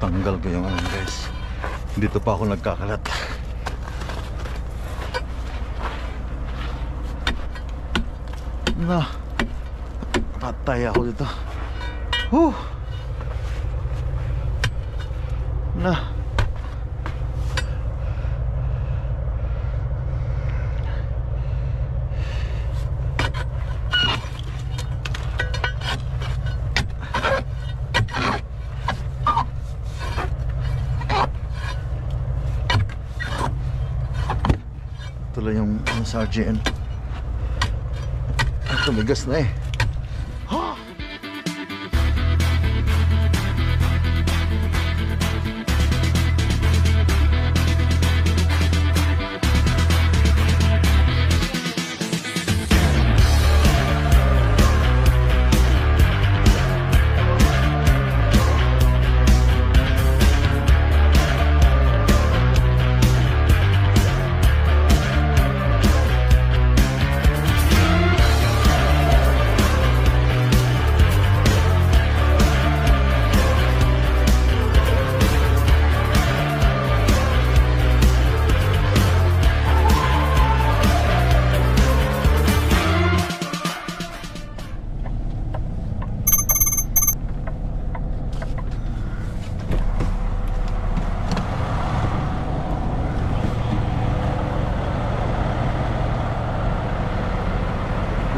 Tanggal ko yung ano guys. Dito pa ako nagkakalat. Na, patay ako dito. Na, tuloy yung sa RGN. Tumigas na eh.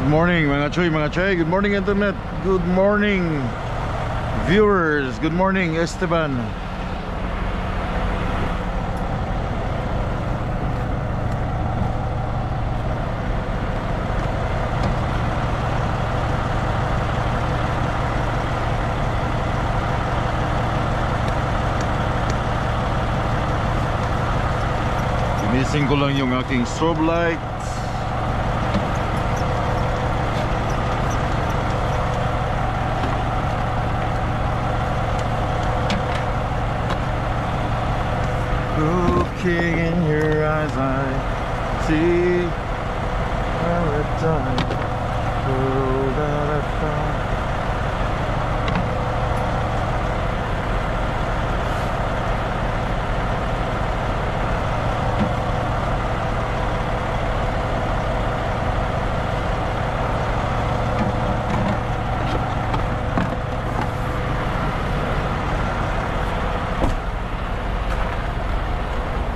Good morning mga choy. Good morning internet. Good morning viewers. Good morning Esteban. Ginising ko lang yung aking strobe light. Looking in your eyes, I see paradise. Oh, that I found.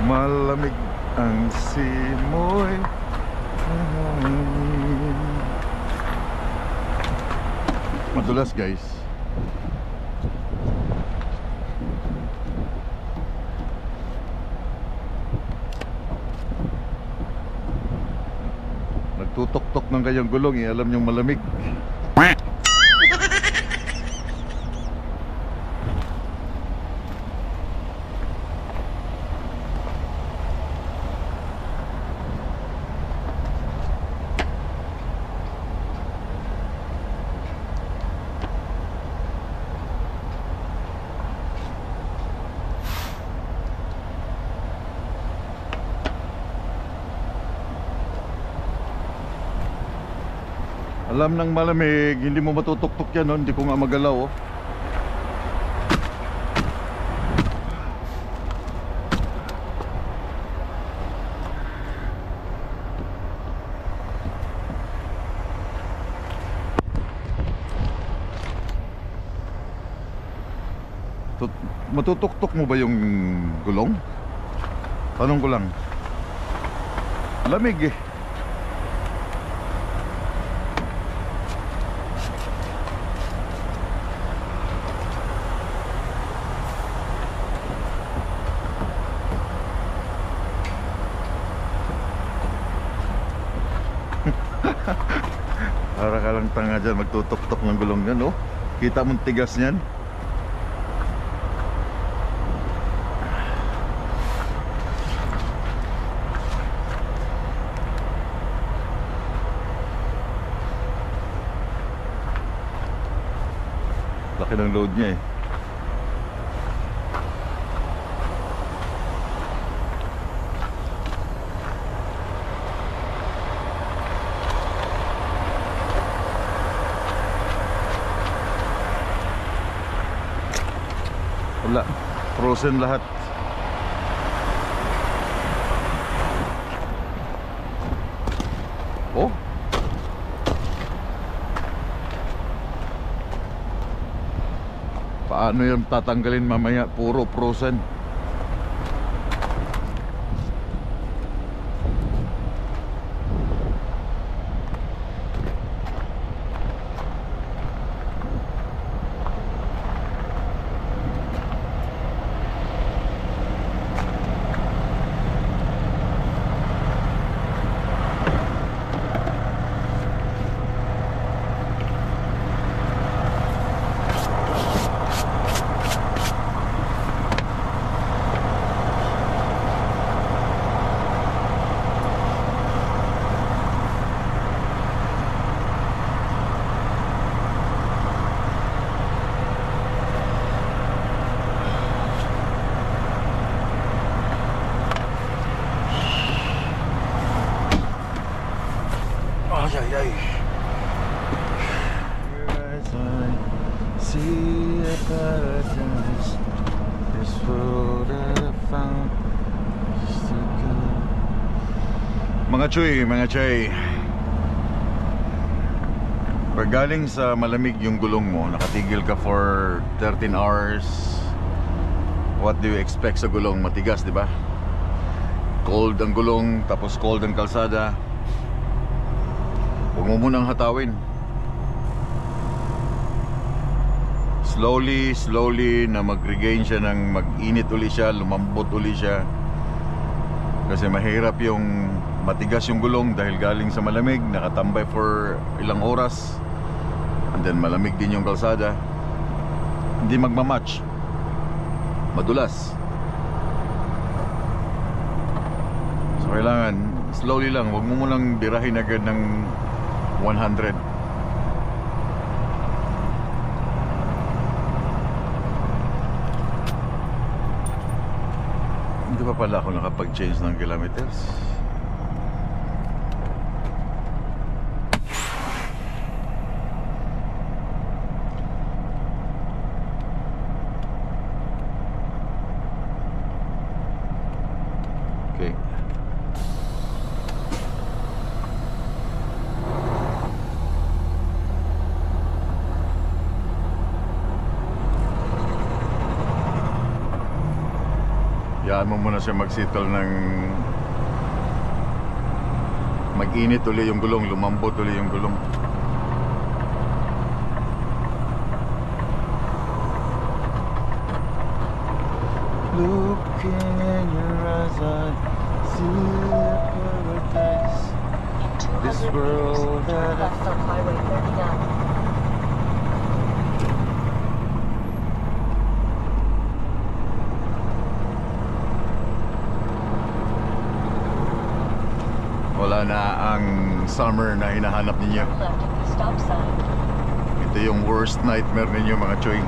Malamig ang simoy. Madulas guys. Nagtutok-tok ng kayong gulong eh. Alam niyong malamig. Alam ng malamig, hindi mo matutok-tok yan, no? Hindi ko nga magalaw, oh. Matutok-tok mo ba yung gulong? Tanong ko lang. Lamig eh. Para ka lang tanga dyan, magtutok-tok ng gulong yan, oh. Kita mong tigas niyan. Laki ng load niya eh. Wala. frozen lahat. Oh, paano yung tatanggalin mamaya? Puro frozen. Ay, ay. Here as I see a paradise, this world that I found is so good. Mga chuy, mga chay, pag galing sa malamig yung gulong mo, nakatigil ka for 13 hours, what do you expect sa gulong? Matigas, di ba? Cold ang gulong, tapos cold ang kalsada. Huwag mo munang hatawin. Slowly na mag-regain siya, ng mag-init uli siya, lumambot uli siya. Kasi mahirap yung matigas yung gulong dahil galing sa malamig, nakatambay for ilang oras, and then malamig din yung kalsada. Hindi magmamatch, madulas. So kailangan slowly lang, huwag mo munang birahin agad ng 100. Hindi pa pala ako nakapag-change ng kilometers. Okay. Yaan mo muna siya mag-settle ng mag-init uli yung gulong, lumambot uli yung gulong. Looking in your eyes, I see a paradise. This world that left on Highway 39. wala na ang summer na hinahanap ninyo. Left at the stop sign. Ito yung worst nightmare ninyo, mga choy.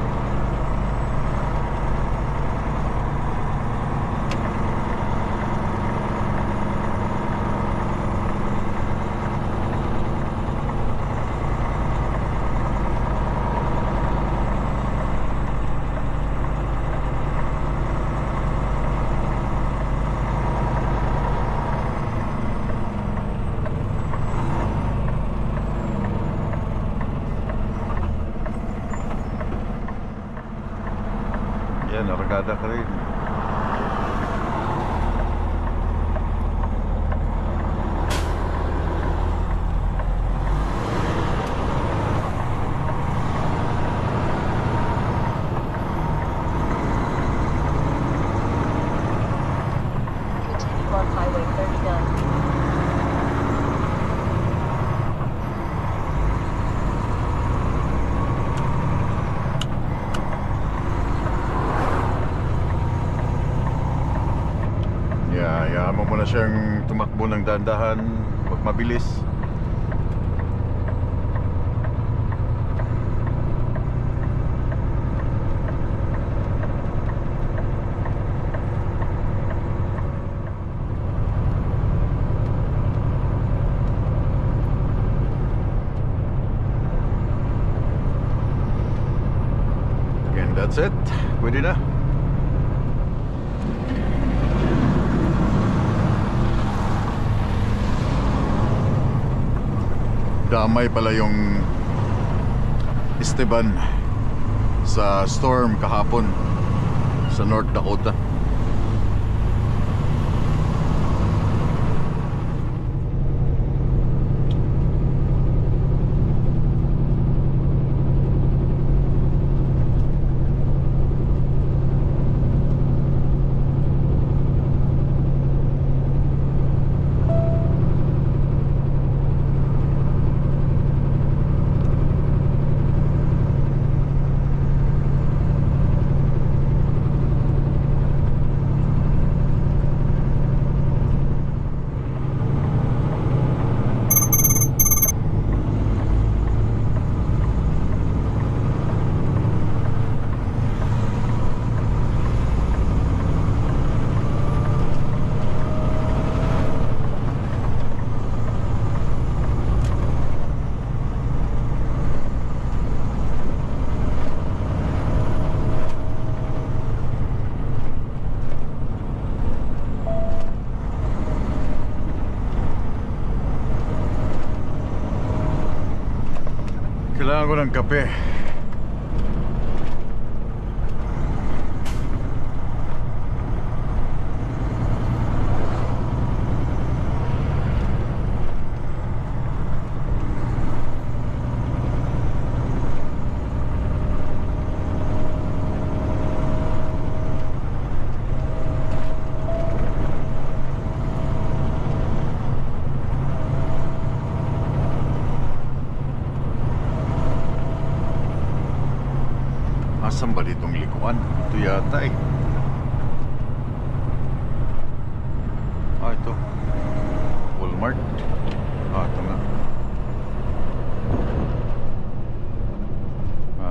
Yan, naragada ka rin. Continue on Highway 39. Hayaan mo muna siyang tumakbo ng dahan-dahan, huwag mabilis. And that's it, pwede na. Damay pala yung Esteban sa storm kahapon sa North Dakota. Kailangan ko ng kape. Asan ba ditong likuan? Ito yata eh. Ah, ito Walmart. Ah, ito nga.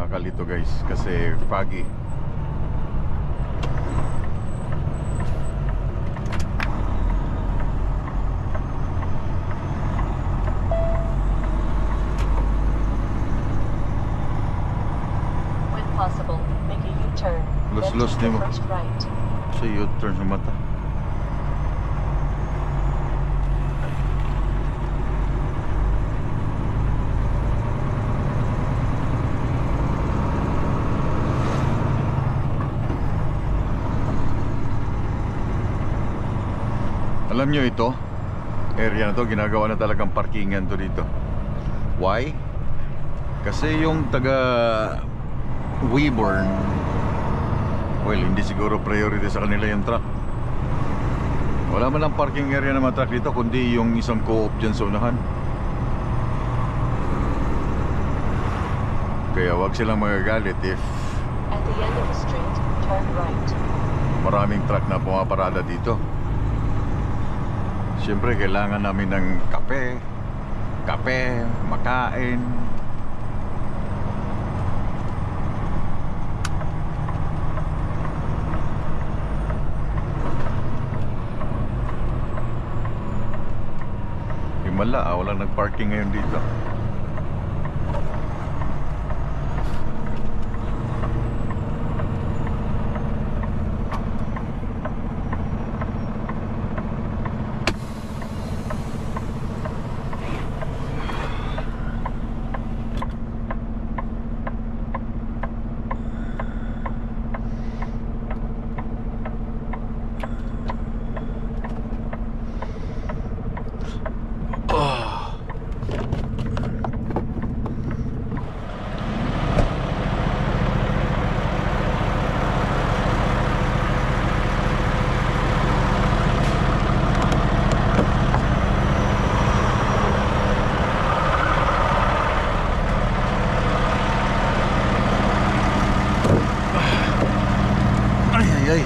Kalito guys kasi foggy. Possible, make a U-turn. Los Then take the nimo. first right. Sa U-turn sa mata. Alam nyo ito, area na to, ginagawa na talagang parkingan to dito. Why? Kasi yung taga Weyburn, well, hindi siguro priority sa kanila yung truck. Wala man lang parking area ng mga truck dito, kundi yung isang co-op dyan sa unahan. Kaya wag silang magagalit if At the end of the street, turn right. maraming truck na pumaparada dito. Siyempre, kailangan namin ng kape, makain. Himala, walang nag-parking ngayon dito. Ay.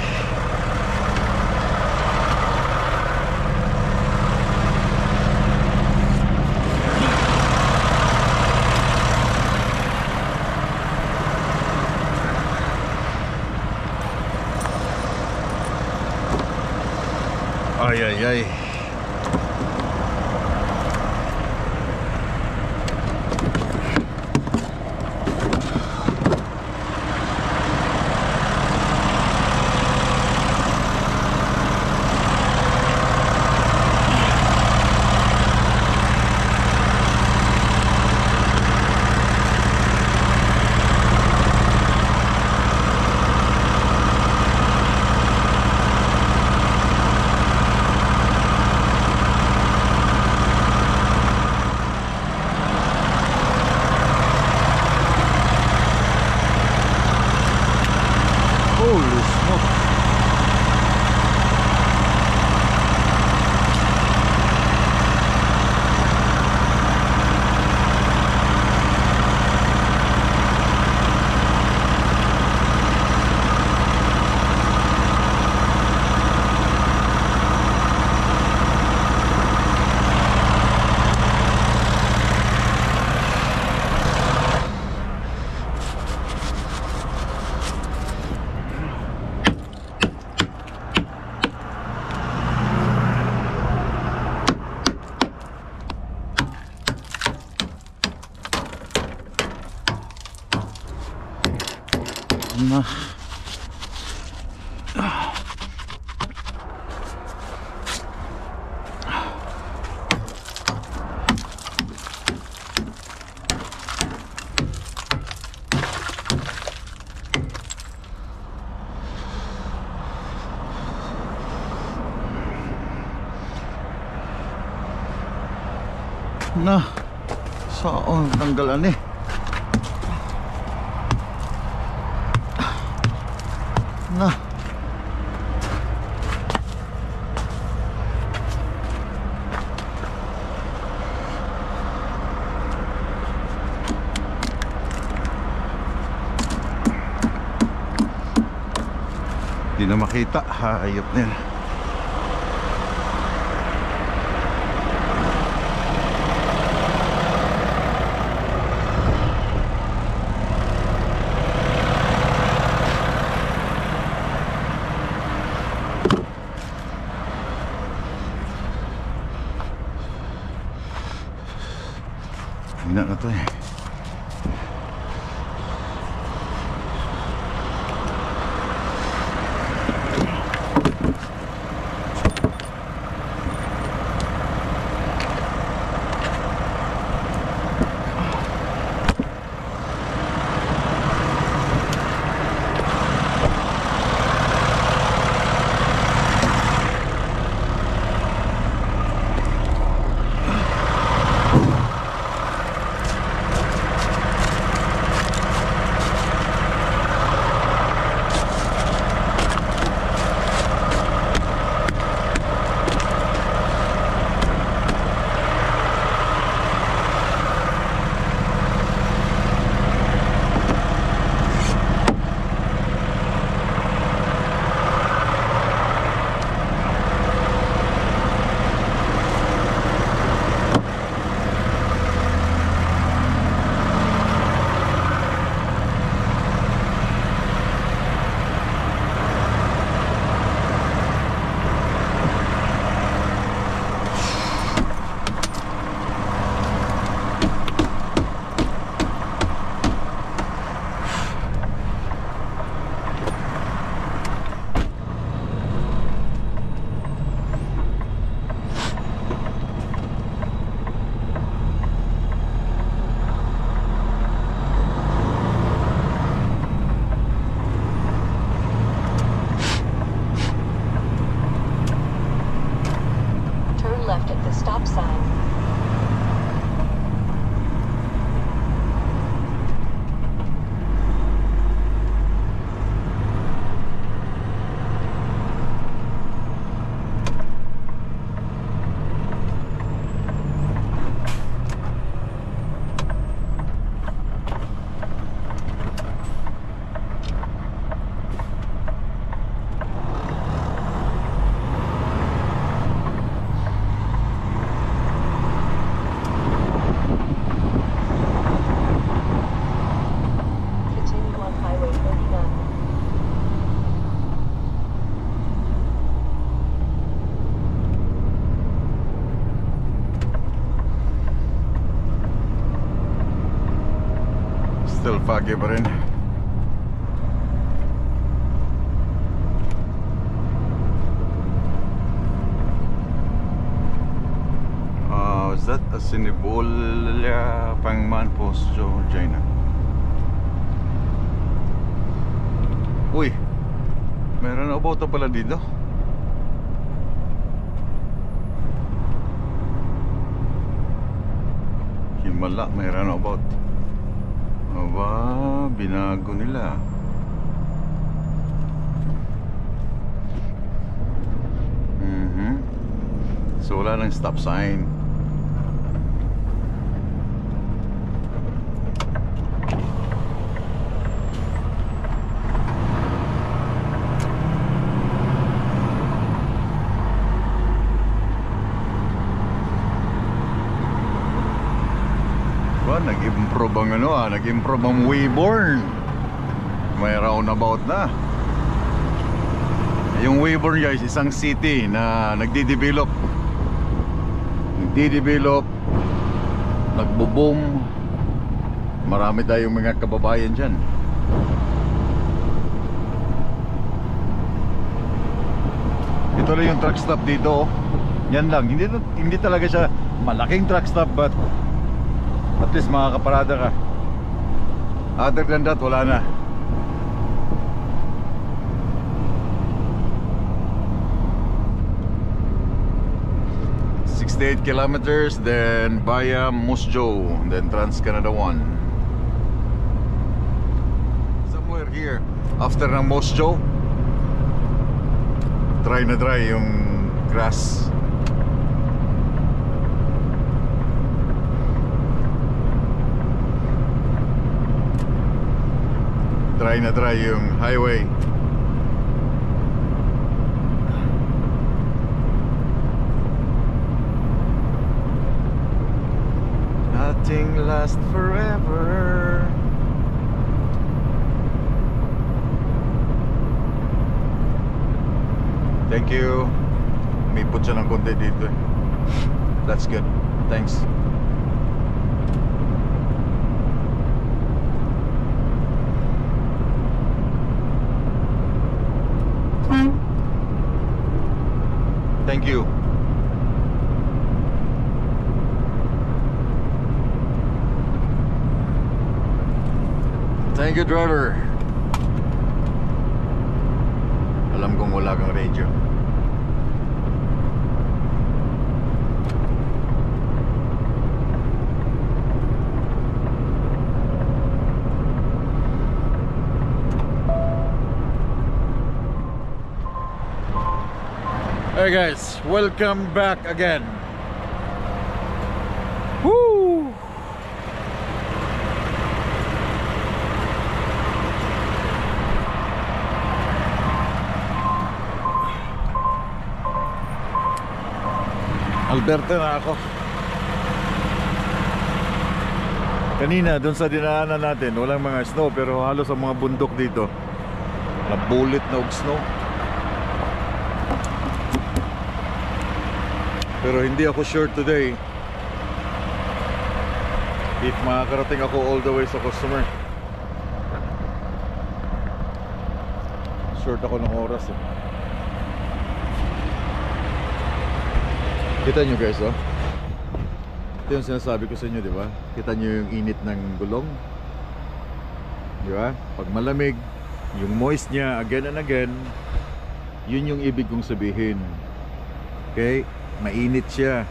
Ay. Holy smoke. Na. Na. Saan tanggalan eh? Na. Di na makita, hayop na yan. Hina na to eh. Left at the stop sign. Still foggy pa rin. Is that a Sinibolia Pangman Post, China? Uy, meron na boto pala dito. Himala, meron na about. Aba, binago nila. So wala nang stop sign. Nag-improve ang nag-improve ang Weybourne. May roundabout na. Yung Weybourne guys, isang city na nagdi-develop. Nagbo-boom. Marami tayong mga kababayan dyan. Ito lang yung truck stop dito. Yan lang, hindi talaga siya malaking truck stop, but at least makakaparada ka. Other than that, wala na. ...68 kilometers, then via Musjo, then Trans-Canada 1. Somewhere here, after ng Musjo, dry na dry yung grass. Dry na dry yung highway. Nothing lasts forever. Thank you. May put siya ng konti dito. That's good. Thanks. Thank you. Thank you, driver. Alam kong wala kang radio. Hey guys, welcome back again. Woo! Alberta na ako. Kanina doon sa dinaanan natin, walang mga snow, pero halos ang mga bundok dito nabulit na og snow. Pero hindi ako sure today if makakarating ako all the way sa customer. Short ako ng oras eh. Kita nyo guys, oh. Ito yung sinasabi ko sa inyo, di ba? Kita nyo yung init ng gulong, di ba? Pag malamig, yung moist niya again and again, yun yung ibig kong sabihin. Okay? Mainit siya.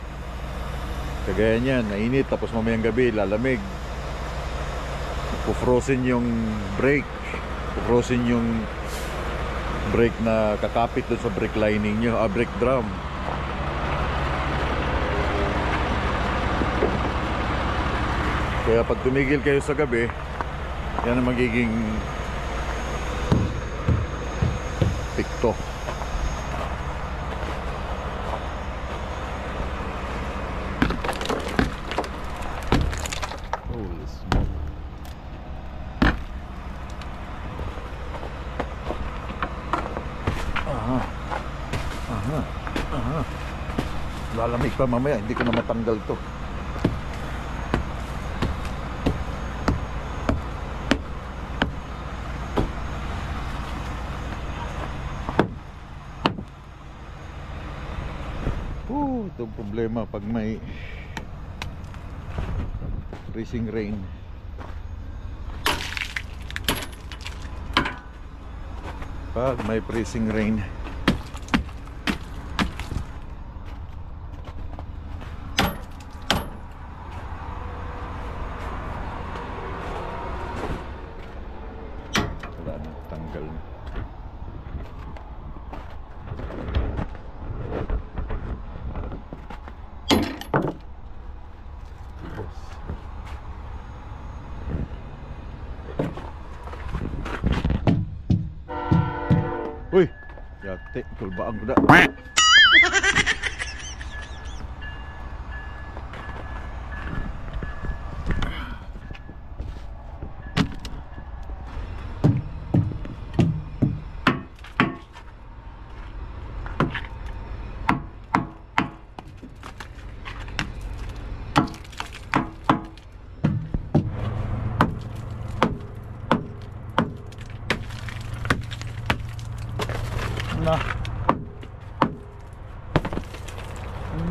Kagaya niyan, mainit, tapos mamayang gabi lalamig. Pufrozen yung brake. Pufrozen yung brake na kakapit doon sa brake lining nyo, brake drum. Kaya pag tumigil kayo sa gabi, yan ang magiging pikto. Holy smoke. Lalamig pa mamaya, hindi ko na matanggal to. Itong problema pag may freezing rain. Pag may freezing rain, wala na, tanggal na. Uy, yate, kulbaan ko na.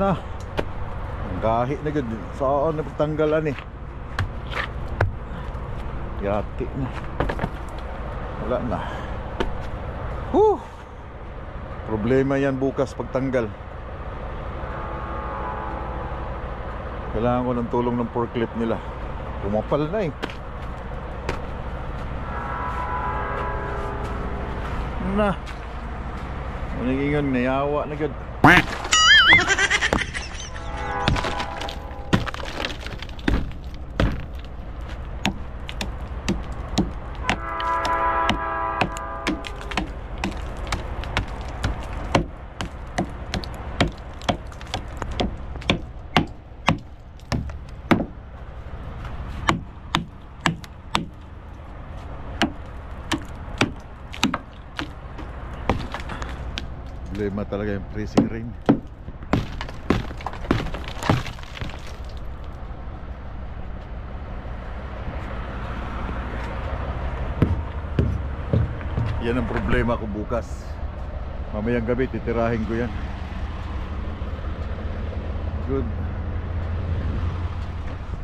Na ang gahi na gud saan na pagtanggalan eh. Yati na wala na. Problema yan bukas pagtanggal. Kailangan ko ng tulong ng forklift nila. Pumapal na eh. Na nagingon nayawa na gud. Problema talaga yung freezing rain. Yan ang problema ko bukas. Mamayang gabi titirahin ko yan. Good.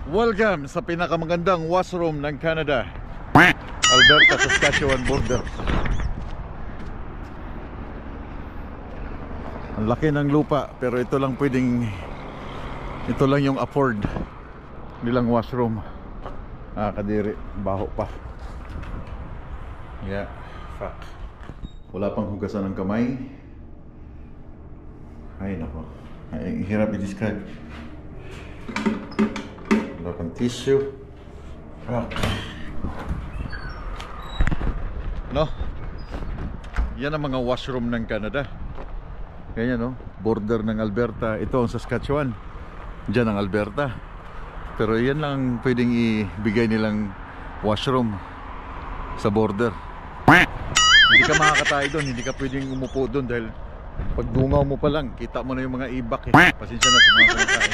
Welcome sa pinakamagandang washroom ng Canada, Alberta, Saskatchewan border. Ang laki ng lupa pero ito lang yung afford nilang washroom. Kadiri, baho pa. Yeah, fuck. Wala pang hugasan ng kamay. Ay nako, ay hirap i-describe. Wala pang tissue. Fuck. No, yan ang mga washroom ng Canada. Ganyan no, border ng Alberta. Ito ang Saskatchewan, dyan ang Alberta. Pero yan lang pwedeng ibigay nilang washroom sa border. Hindi ka makakatay doon, hindi ka pwedeng umupo doon dahil pag dungaw mo pa lang, kita mo na yung mga ibak eh. Pasensya na sa mga kumakain.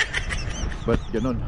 But ganun.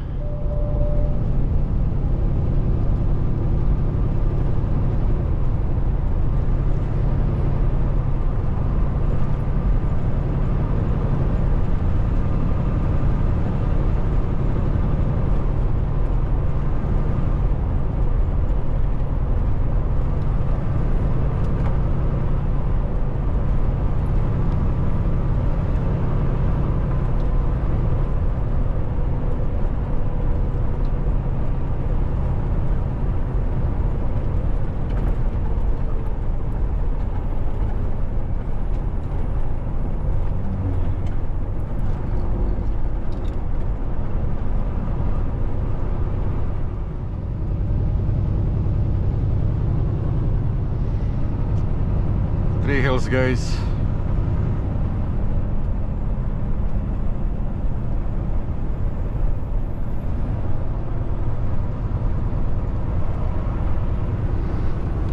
Three Hills guys.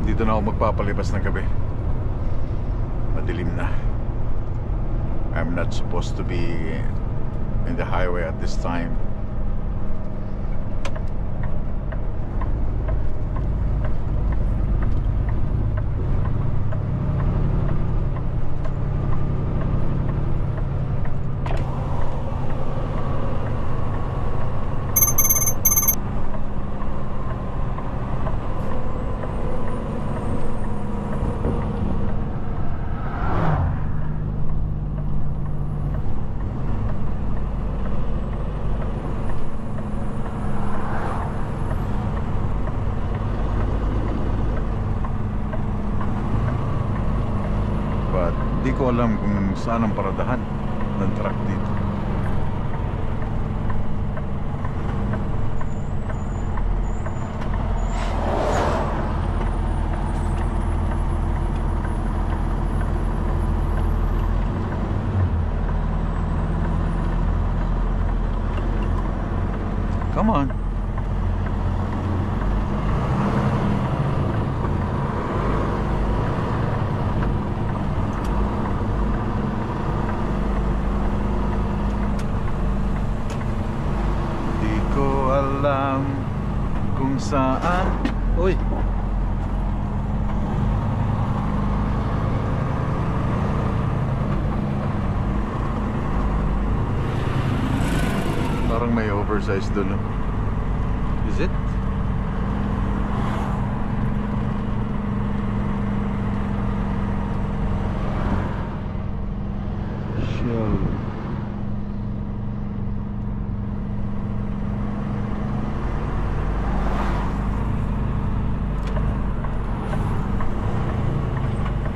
Dito na ako magpapalibas ng gabi. Madilim na. I'm not supposed to be in the highway at this time. Di ko alam kung saan ang paradahan ng truck dito. Come on. Di ko alam kung saan. Uy. Parang may oversize doon. Is it? Shell.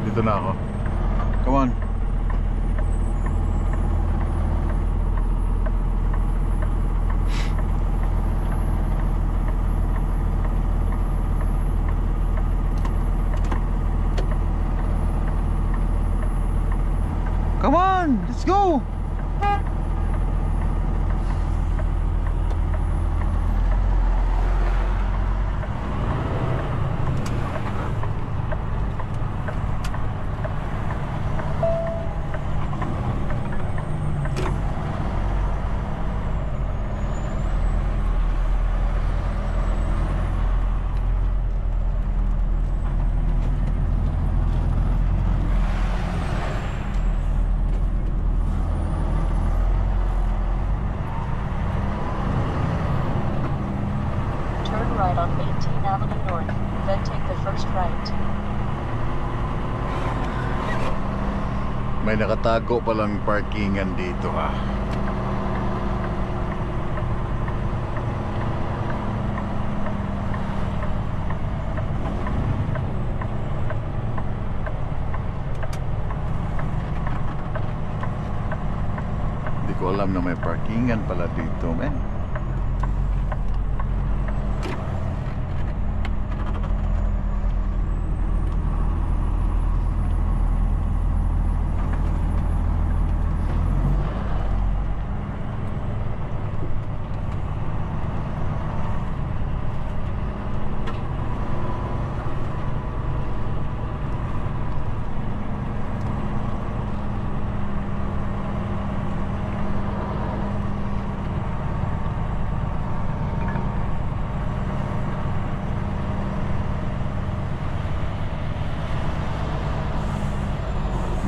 Dito na ako. Come on. Come on, let's go. Turn right on 18 Avenue North, then take the first right. May nakatago palang parkingan dito ha. Hindi ko alam na may parkingan pala dito, man.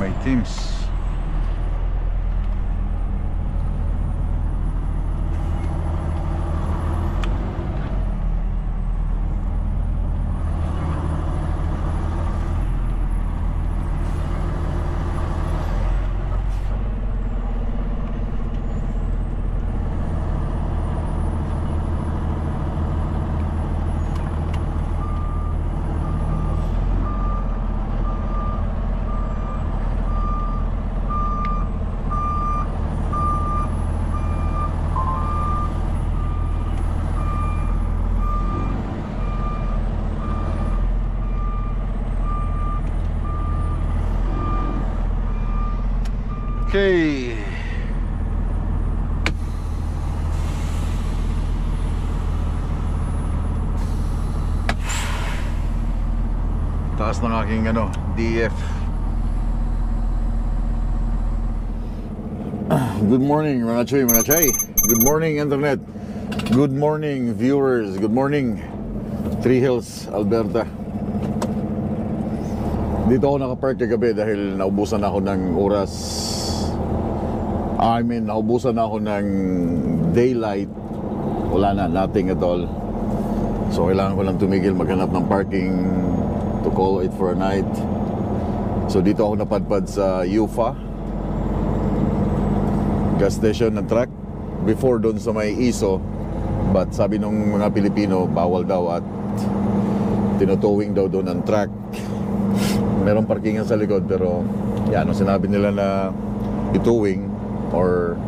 May teams. Okay. Taas ng aking DF. Good morning, Manachay. Good morning, internet. Good morning, viewers. Good morning, Three Hills, Alberta. Dito ako nakapark kagabi dahil naubusan ako ng oras. Naubusan ako ng daylight. Wala na, nothing at all. So kailangan ko lang tumigil maghanap ng parking to call it for a night. So dito ako napadpad sa UFA gas station ng truck. Before doon sa may ISO, but sabi nung mga Pilipino bawal daw at tinutowing daw doon ang truck. Merong parkingan sa likod pero yan, sinabi nila na itowing or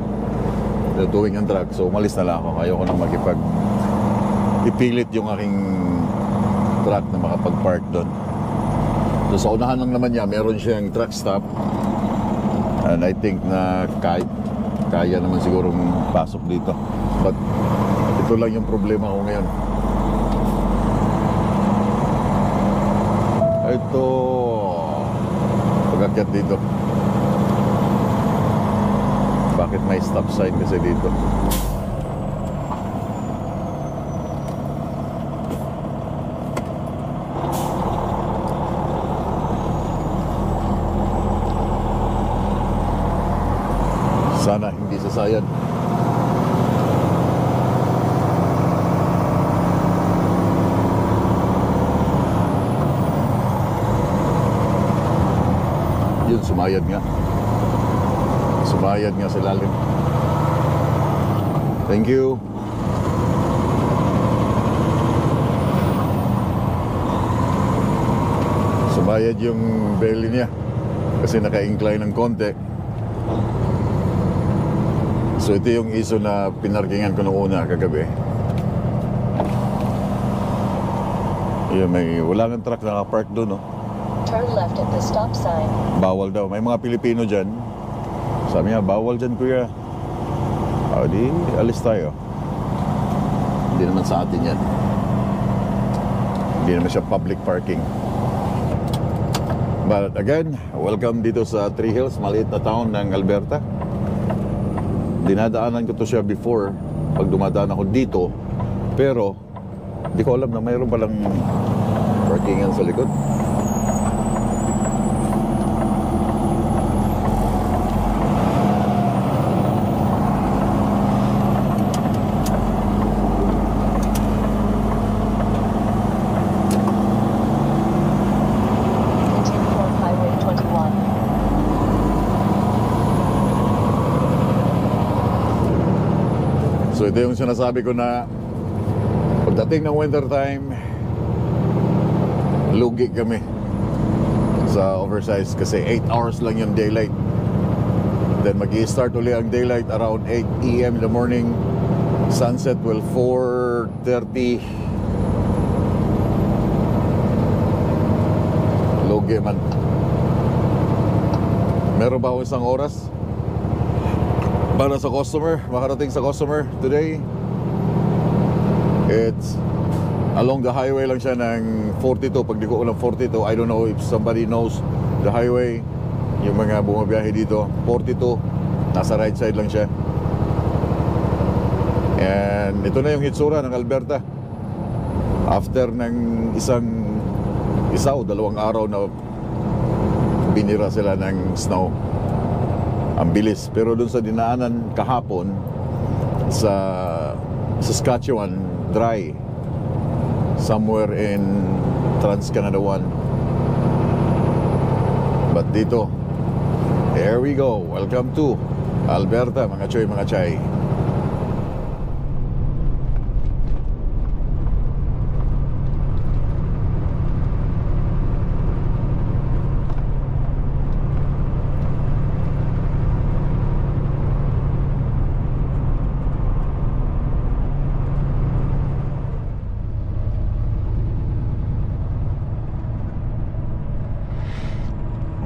itowing ang truck, so umalis na lang ako. Ayoko nang ipilit yung aking truck na makapag-park doon. So sa unahan lang naman niya meron siyang truck stop, and I think na kaya naman sigurong pasok dito, but Ito lang yung problema ko ngayon. Ito, pag-akyat dito. Bakit may stop sign kasi dito? Sana hindi sasayad. Yun, sumayad nga. Sumayad nga sa lalim. Thank you. Sumayad yung belly niya kasi naka-incline ng konti. So ito yung iso na pinarkingan ko noong una kagabi. Yan, wala ng truck nakapark doon, no? Turn left at the stop sign. Bawal daw. May mga Pilipino dyan. Sabi niya, bawal dyan, kuya. Di, alis tayo. Hindi naman sa atin yan. Hindi naman siya public parking. But again, welcome dito sa Three Hills, maliit na town ng Alberta. Dinadaanan ko to siya before pag dumadaan ako dito. Pero, di ko alam na mayroon palang parkingan sa likod. Continue on Highway 21. So ito yung sinasabi ko na pagdating ng winter time, lugi kami sa oversize kasi 8 hours lang yung daylight. Then mag-i-start uli ang daylight around 8 AM in the morning. Sunset will 4:30. Lugi man. Meron ba akong isang oras para sa customer, makarating sa customer today? It's along the highway lang siya ng 42. Pag di ko alam 42, I don't know if somebody knows the highway. Yung mga bumabiyahe dito, 42, nasa right side lang siya. And ito na yung hitsura ng Alberta. After ng isa o dalawang araw na binira sila ng snow. Ang bilis. Pero dun sa dinaanan kahapon sa Saskatchewan, dry. Somewhere in Trans-Canada 1. But dito, there we go. Welcome to Alberta, mga choy, mga chay.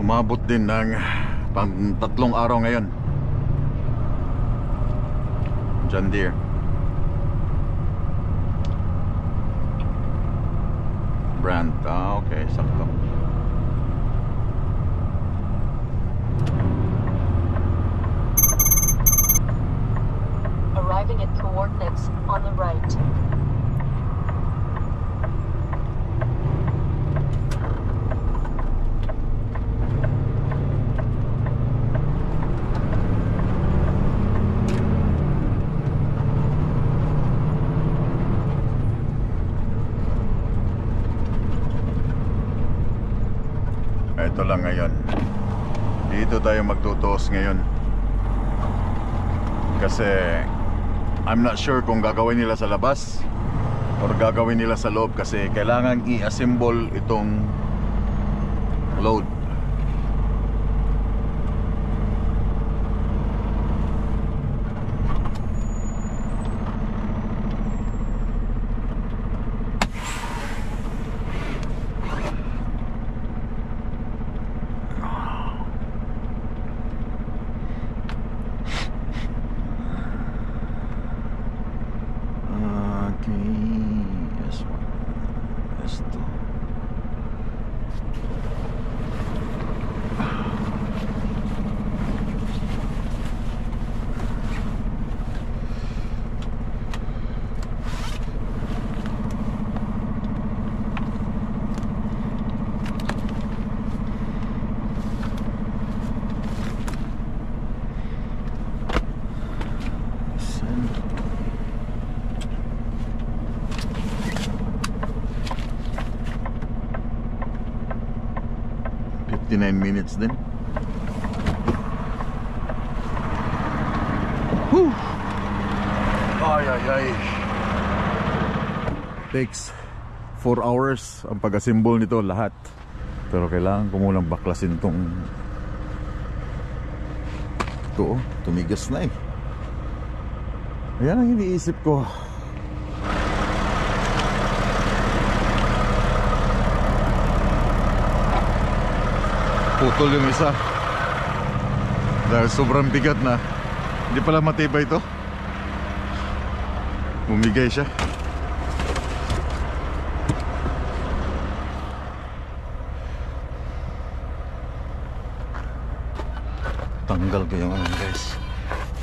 Umabot din ng pang 3 araw ngayon. John Deere. Brand. Okay, sakto. Arriving at coordinates on the right. Ito lang ngayon. Dito tayo magtutuos ngayon. Kasi I'm not sure kung gagawin nila sa labas or gagawin nila sa loob kasi kailangan i-assemble itong load. 59 minutes din. Whew. Ay ay ay. Takes 4 hours ang pag-assemble nito lahat. Pero kailangan ko munang baklasin tong ito, tumigas na eh. Ayan ang iniisip ko. Putol yung isa dahil sobrang bigat na. Hindi pala matibay ito. Bumigay siya. Tanggal ko yung ano guys.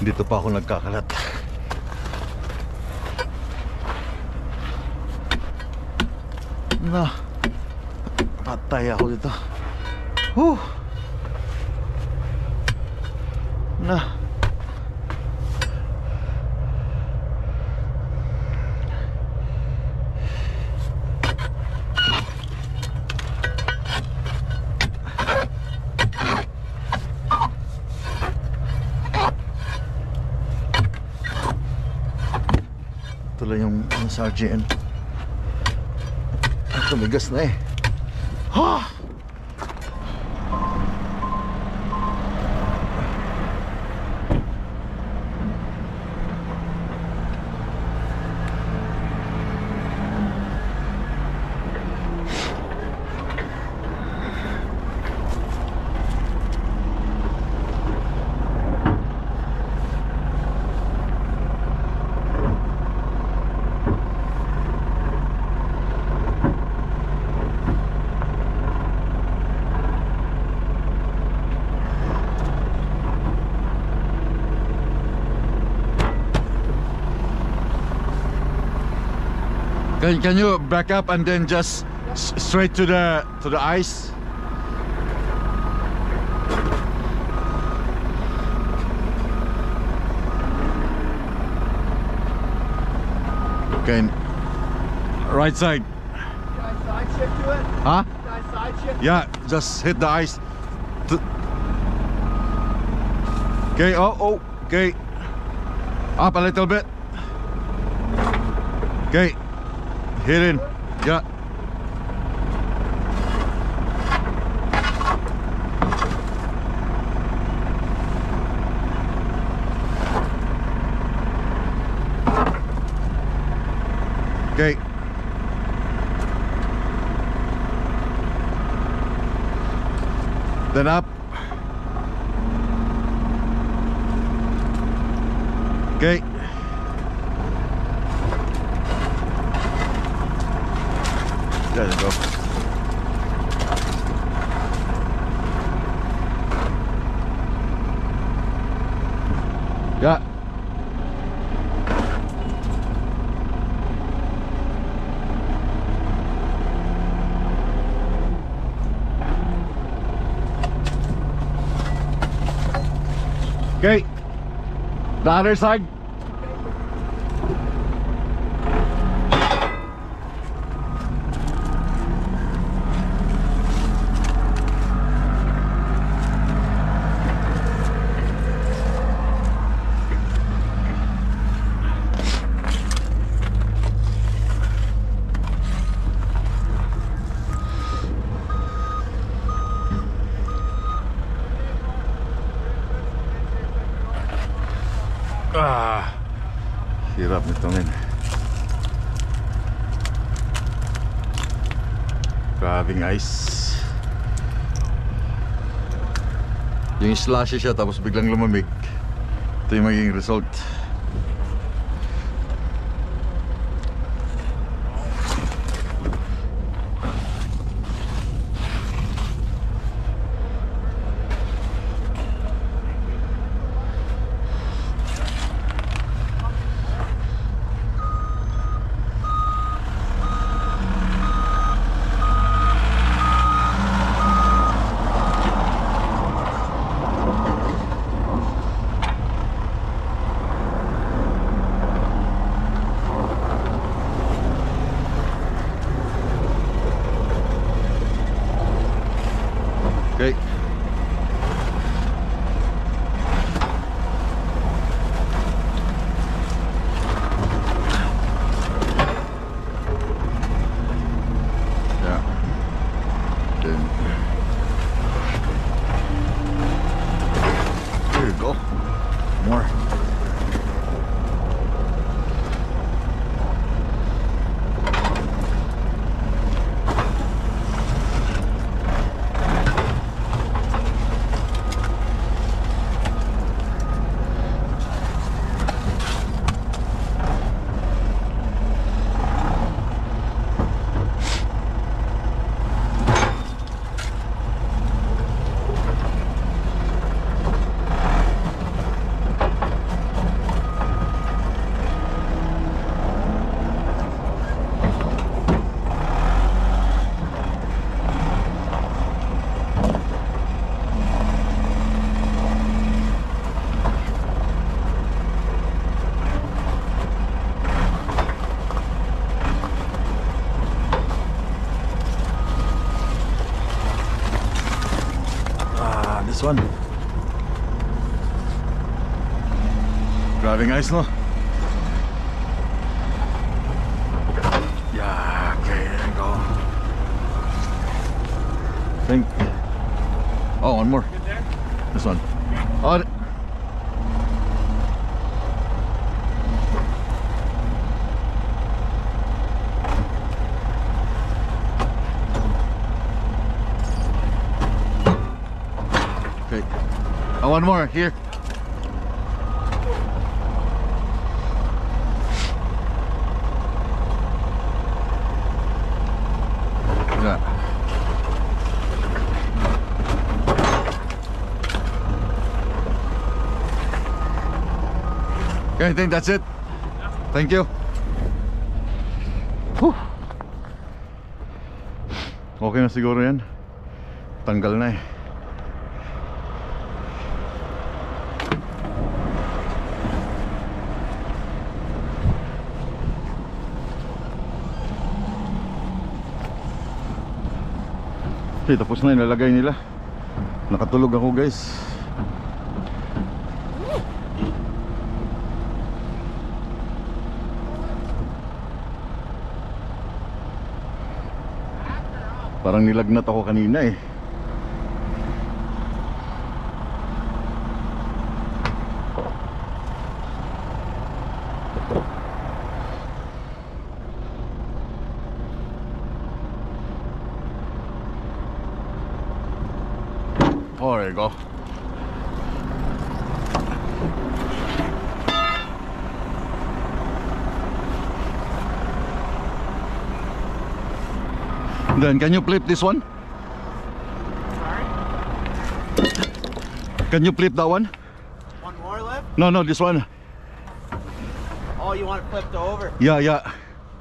Dito pa ako nagkakalat. Na, patay ako dito. Na. Ito lang yung sa RGN. Tumigas na eh. Ha! Can you back up and then just straight to the ice? Okay. Right side. Can I side shift to it? Huh? Can I side shift? Yeah, just hit the ice. Okay, oh, okay. Up a little bit. Okay. Hit in. Yeah. Okay. Then up. Okay. There you go. Yeah. Okay. The other side. Hirap nito men. Grabing ice. Yung slushy siya tapos biglang lumamig. Ito yung magiging result. More. This one. Driving ice, no? Yeah, okay, there you go. Think. Oh, one more. Good there? This one. Oh, okay. Oh, one more here. Yeah. Okay, I think that's it. Thank you. Whew. Okay na siguro yan. Tanggal na eh. Okay, tapos na ilalagay nila. Nakatulog ako, guys. Parang nilagnat ako kanina eh. Oh, there you go. Then can you flip this one? Sorry? Can you flip that one? One more left? No, this one. Oh, you want it flipped over? Yeah.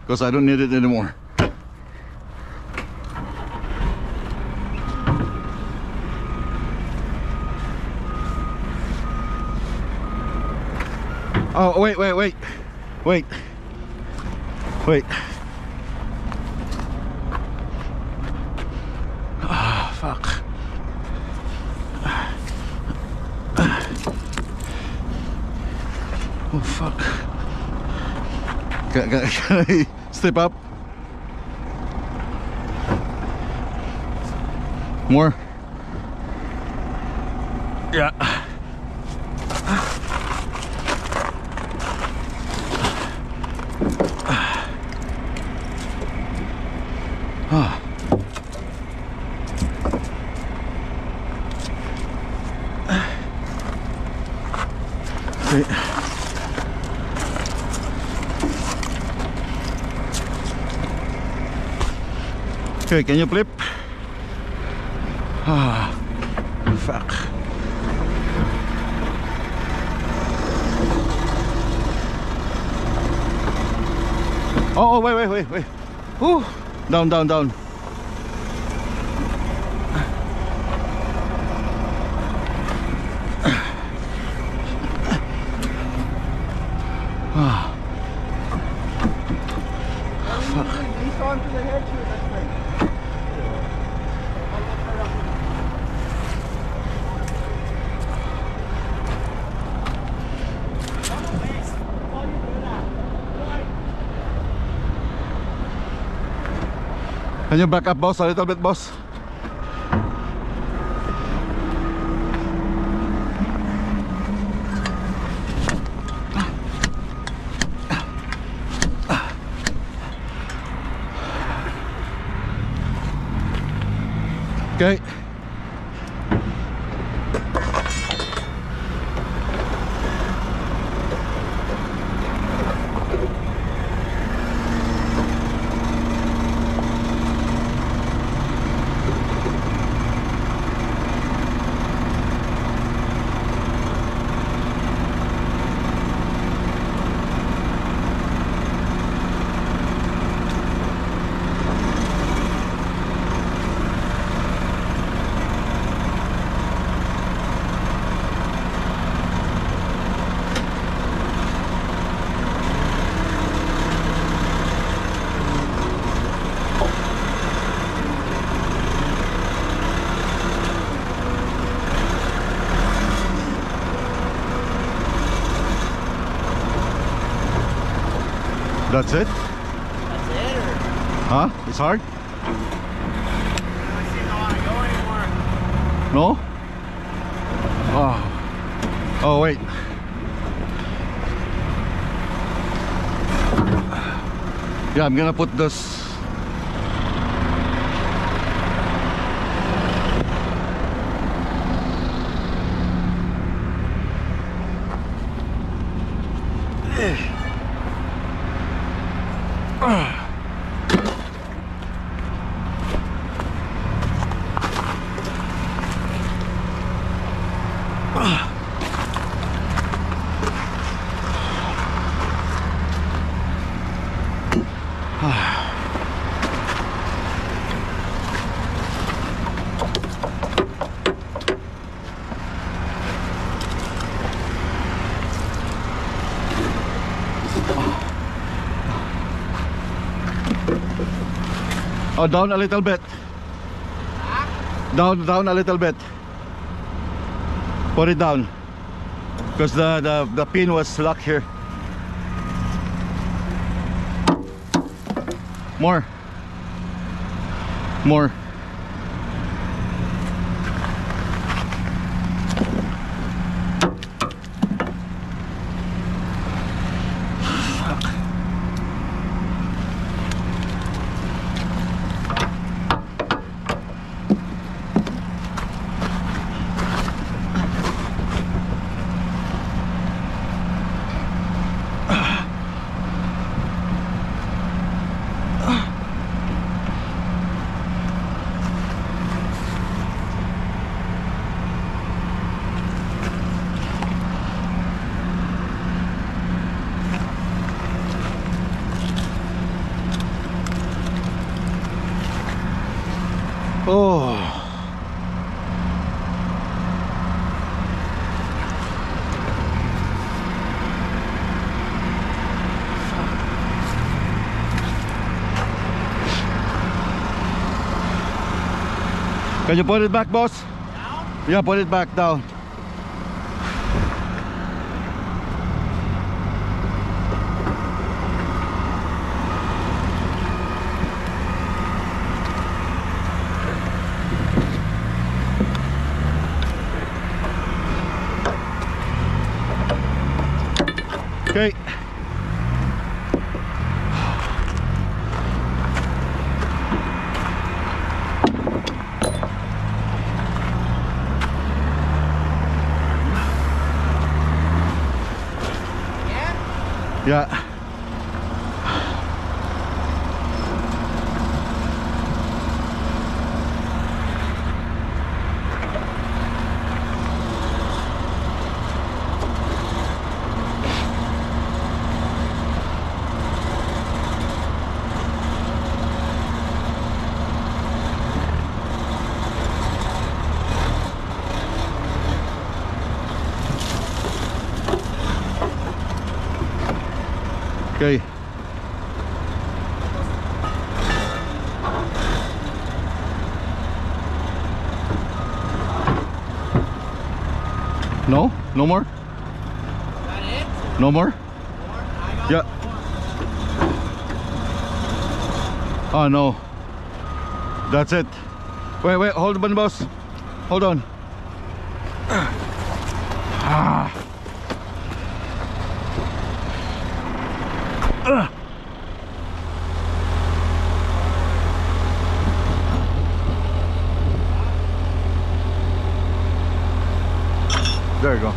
Because I don't need it anymore. Oh, wait. Ah, fuck. Oh, fuck. Can I step up? More? Yeah. Okay. Okay, can you flip? Ah, fuck. Oh, wait. Ooh, down. Ah. Fuck. He's on to the head too, that's right. Can you back up, boss, a little bit, boss? Okay. That's it? That's it, or Huh? It's hard? I seem to want to go anymore. No? Oh. Oh, wait. Yeah, I'm gonna put this. Oh, down a little bit. Down a little bit. Put it down. Because the pin was stuck here. More. More. Oh. Can you put it back, boss? Down? Yeah, put it back down. Okay. Yeah? Yeah. Okay. No? No more? Is that it? No more? More? I got Yeah. more. Oh no. That's it. Wait, hold on, boss. Hold on. Ah. There you go.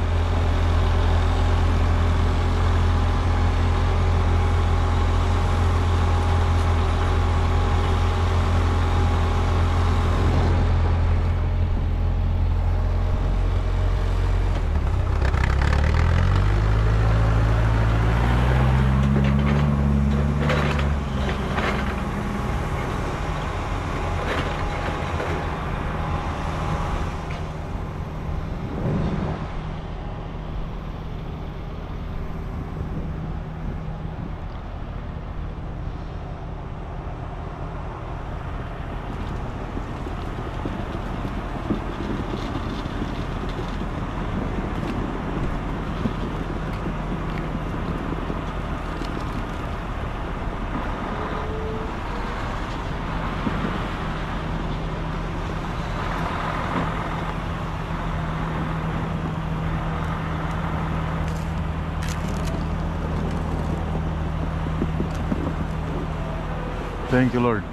Thank you, Lord.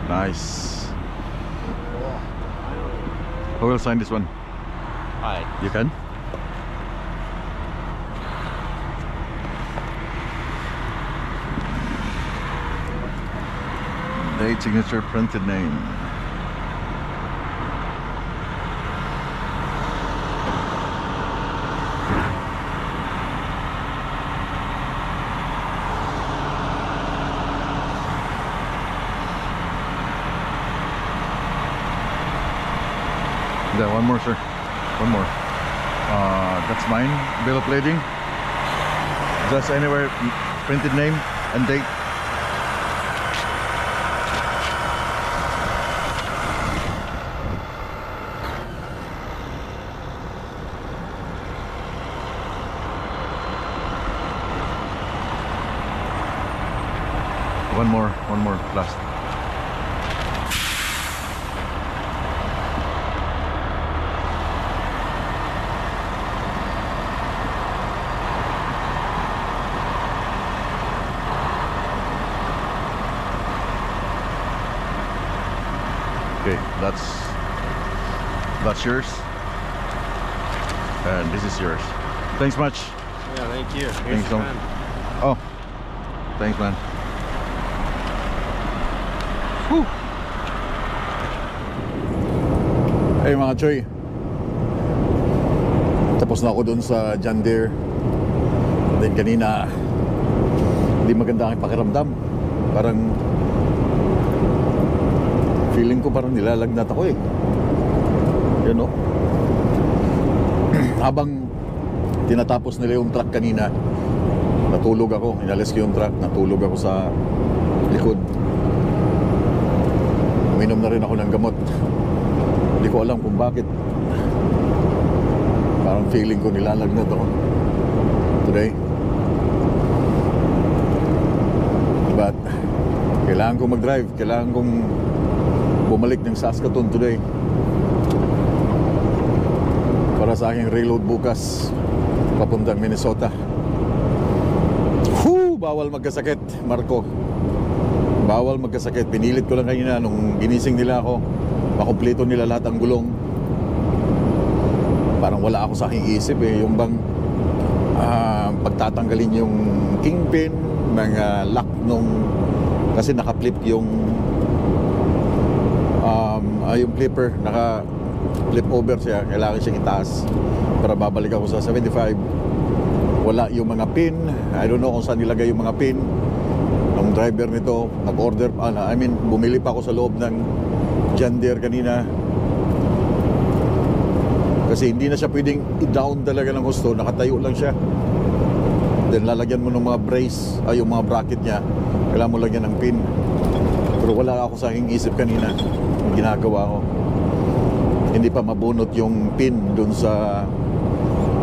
Nice. Who will sign this one? Alright. You can? Date, signature, printed name. Yeah, one more, sir. One more. That's mine. Bill of lading. Just anywhere, printed name and date. One more, last. Okay, that's yours, and this is yours. Thanks much. Yeah, thank you. Thanks so much. Oh, thanks, man. Whew. Hey mga Choy, tapos na ako dun sa John Deere. Then kanina hindi maganda ang pakiramdam. Parang feeling ko parang nilalagnat ako eh. You know? Habang tinatapos nila yung truck kanina, natulog ako. Inalis ko yung truck, natulog ako sa likod. Uminom na rin ako ng gamot. Hindi ko alam kung bakit. Parang feeling ko nilalagnat ako today. But kailangan kong mag-drive. Kailangan kong bumalik ng Saskatoon today para sa aking reload bukas papuntang Minnesota. Bawal magkasakit, Marco. Bawal magkasakit. Pinilit ko lang kanina nung ginising nila ako, makumpleto nila lahat ang gulong. Parang wala ako sa aking isip eh. Yung bang pagtatanggalin yung kingpin, mga lock nung, kasi naka-flip yung yung flipper, naka-flip over siya. Kailangan siyang itaas para babalik ako sa 75. Wala yung mga pin. I don't know kung saan nilagay yung mga pin. Ang driver nito nag-order, bumili pa ako sa loob ng John Deere kanina kasi hindi na siya pwedeng i-down talaga ng gusto. Nakatayo lang siya. Then lalagyan mo ng mga brace, yung mga bracket niya. Kailangan mo lagyan ng pin. Pero wala ako sa aking isip kanina. Yung ginagawa ko, hindi pa mabunot yung pin dun sa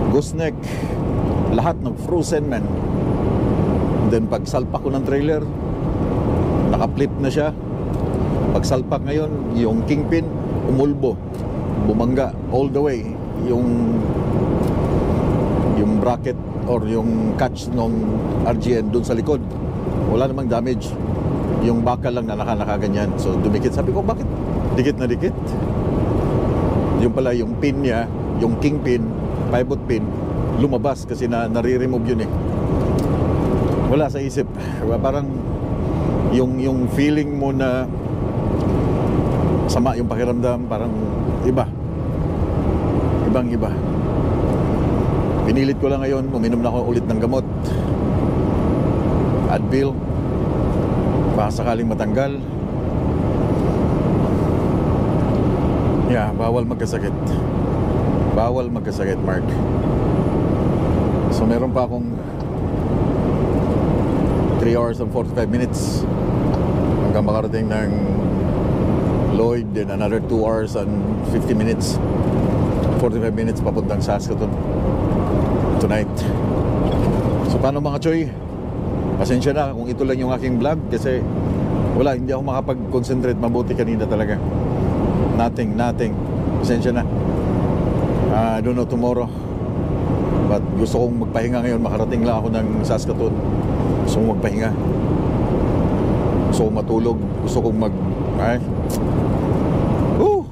gooseneck. Lahat nag-frozen, man. Then pagsalpak ko ng trailer, naka-flip na siya. Pagsalpak ngayon, yung kingpin umulbo, bumangga all the way. Yung bracket or yung catch ng RGN dun sa likod, wala namang damage. Yung bakal lang na nakaganyan. So dumikit. Sabi ko, bakit dikit na dikit? Yung pala, yung pin niya, yung kingpin, pivot pin, lumabas kasi nare-remove yun eh. Wala sa isip. Parang yung feeling mo na sama yung pakiramdam, parang iba. Ibang iba. Pinilit ko lang ngayon, uminom na ako ulit ng gamot. Advil. Baka sakaling matanggal. Yeah, bawal magkasakit. Bawal magkasakit, Mark. So meron pa akong 3 hours and 45 minutes hanggang makarating ng Lloyd, then another 2 hours and 50 minutes 45 minutes papuntang Saskatoon tonight. So paano mga Choy? Pasensya na kung ito lang yung aking vlog kasi wala, hindi ako makapag-concentrate mabuti kanina talaga. Nothing. Pasensya na. I don't know tomorrow. But gusto kong magpahinga ngayon. Makarating lang ako ng Saskatoon. Gusto kong magpahinga. Gusto kong matulog. Gusto kong Woo!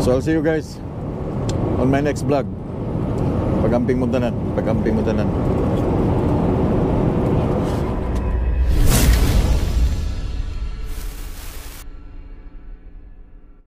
So I'll see you guys on my next vlog. Pagamping Muntanan.